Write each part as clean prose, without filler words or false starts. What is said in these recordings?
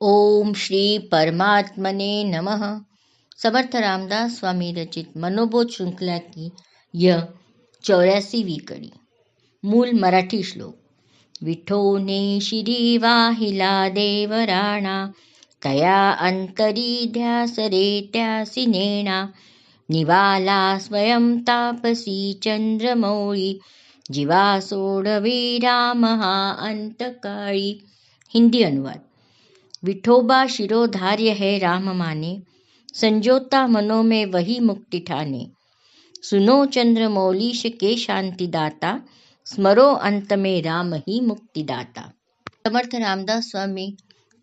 ओम श्री परमात्मने नमः। समर्थ रामदास स्वामी रचित मनोबोध श्रृंखला की यह 84वीं कड़ी। मूल मराठी श्लोक। विठोने शिरी वाहिला देवराणा, तया अंतरी ध्यास रे त्यासी नेणा, निवाला स्वयं तापसी चंद्रमौळी, जीवा सोडवी राम हा अंतकाळी। हिंदी अनुवाद। विठोबा शिरोधार्य है राम माने, संजोता मनों में वही मुक्ति ठाने। सुनो चंद्रमौलीश के शांति दाता, स्मरो अंत में राम ही मुक्ति दाता। समर्थ रामदास स्वामी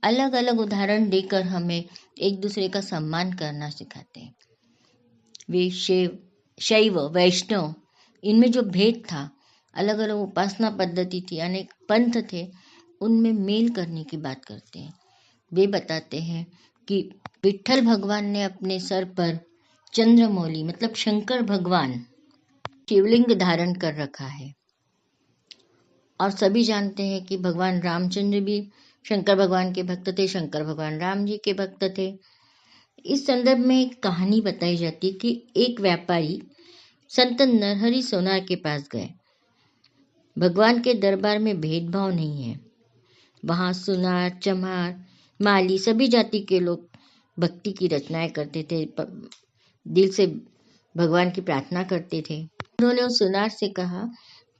अलग अलग उदाहरण देकर हमें एक दूसरे का सम्मान करना सिखाते हैं। वे शैव वैष्णव इनमें जो भेद था, अलग अलग उपासना पद्धति थी, अनेक पंथ थे, उनमें मेल करने की बात करते हैं। वे बताते हैं कि विठ्ठल भगवान ने अपने सर पर चंद्रमौली मतलब शंकर भगवान शिवलिंग धारण कर रखा है। और सभी जानते हैं कि भगवान रामचंद्र भी शंकर भगवान के भक्त थे, शंकर भगवान राम जी के भक्त थे। इस संदर्भ में एक कहानी बताई जाती है कि एक व्यापारी संत नरहरि सोनार के पास गए। भगवान के दरबार में भेदभाव नहीं है। वहाँ सुनार, चमार, माली सभी जाति के लोग भक्ति की रचनाएं करते थे, दिल से भगवान की प्रार्थना करते थे। उन्होंने उस सुनार से कहा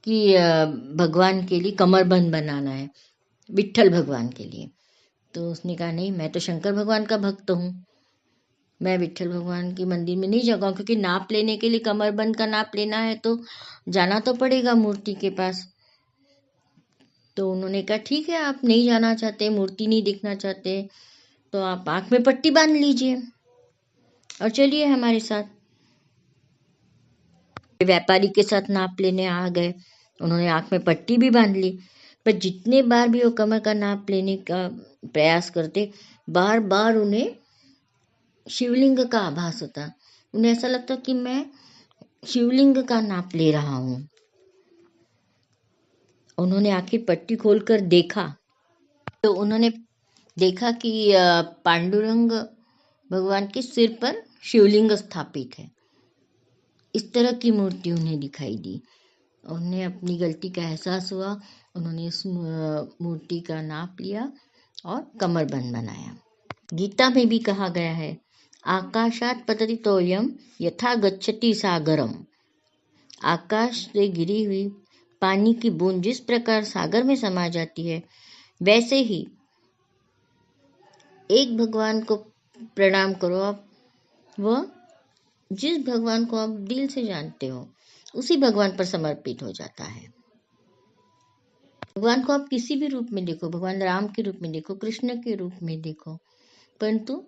कि भगवान के लिए कमरबंद बनाना है, विठ्ठल भगवान के लिए। तो उसने कहा, नहीं, मैं तो शंकर भगवान का भक्त हूँ, मैं विठ्ठल भगवान के मंदिर में नहीं जाऊँगा, क्योंकि नाप लेने के लिए, कमरबंद का नाप लेना है तो जाना तो पड़ेगा मूर्ति के पास। तो उन्होंने कहा, ठीक है, आप नहीं जाना चाहते, मूर्ति नहीं देखना चाहते, तो आप आंख में पट्टी बांध लीजिए और चलिए हमारे साथ। व्यापारी के साथ नाप लेने आ गए। उन्होंने आंख में पट्टी भी बांध ली, पर जितने बार भी वो कमर का नाप लेने का प्रयास करते, बार बार उन्हें शिवलिंग का आभास होता। उन्हें ऐसा लगता कि मैं शिवलिंग का नाप ले रहा हूँ। उन्होंने आखिर पट्टी खोलकर देखा तो उन्होंने देखा कि पांडुरंग भगवान के सिर पर शिवलिंग स्थापित है। इस तरह की मूर्ति उन्हें दिखाई दी। उन्हें अपनी गलती का एहसास हुआ। उन्होंने इस मूर्ति का नाप लिया और कमरबंद बनाया। गीता में भी कहा गया है, आकाशात पतति तोयम यथा गच्छति सागरम। आकाश से गिरी हुई पानी की बूंद जिस प्रकार सागर में समा जाती है, वैसे ही एक भगवान को प्रणाम करो आप, वह जिस भगवान को आप दिल से जानते हो उसी भगवान पर समर्पित हो जाता है। भगवान को आप किसी भी रूप में देखो, भगवान राम के रूप में देखो, कृष्ण के रूप में देखो, परंतु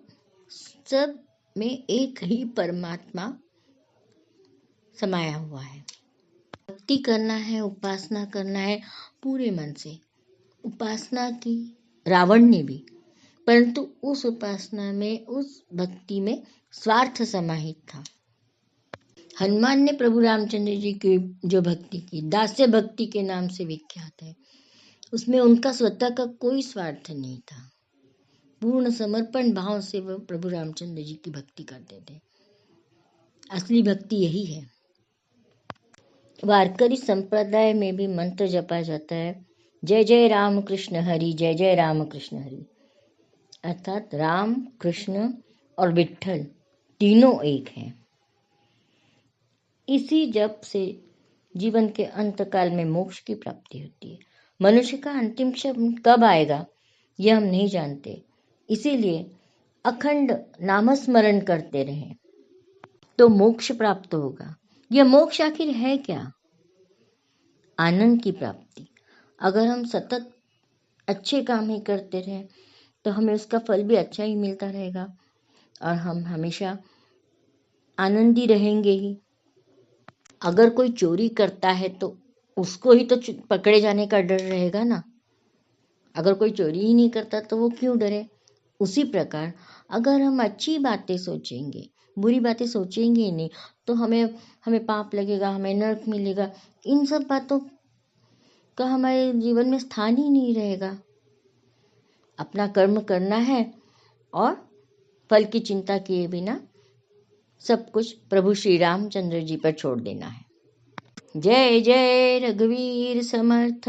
सब में एक ही परमात्मा समाया हुआ है। भक्ति करना है, उपासना करना है पूरे मन से। उपासना की रावण ने भी, परंतु उस उपासना में, उस भक्ति में स्वार्थ समाहित था। हनुमान ने प्रभु रामचंद्र जी की जो भक्ति की, दास्य भक्ति के नाम से विख्यात है, उसमें उनका स्वतः का कोई स्वार्थ नहीं था। पूर्ण समर्पण भाव से वह प्रभु रामचंद्र जी की भक्ति करते थे। असली भक्ति यही है। वारकरी संप्रदाय में भी मंत्र जपा जाता है, जय जय राम कृष्ण हरि, जय जय राम कृष्ण हरि। अर्थात राम, कृष्ण और विठ्ठल तीनों एक हैं। इसी जप से जीवन के अंतकाल में मोक्ष की प्राप्ति होती है। मनुष्य का अंतिम क्षण कब आएगा यह हम नहीं जानते, इसीलिए अखंड नामस्मरण करते रहें तो मोक्ष प्राप्त होगा। यह मोक्ष आखिर है क्या? आनंद की प्राप्ति। अगर हम सतत अच्छे काम ही करते रहें तो हमें उसका फल भी अच्छा ही मिलता रहेगा और हम हमेशा आनंदी रहेंगे ही। अगर कोई चोरी करता है तो उसको ही तो पकड़े जाने का डर रहेगा ना। अगर कोई चोरी ही नहीं करता तो वो क्यों डरे? उसी प्रकार अगर हम अच्छी बातें सोचेंगे, बुरी बातें सोचेंगे ही नहीं, तो हमें पाप लगेगा, हमें नरक मिलेगा, इन सब बातों का हमारे जीवन में स्थान ही नहीं रहेगा। अपना कर्म करना है और फल की चिंता किए बिना सब कुछ प्रभु श्री रामचंद्र जी पर छोड़ देना है। जय जय रघुवीर समर्थ।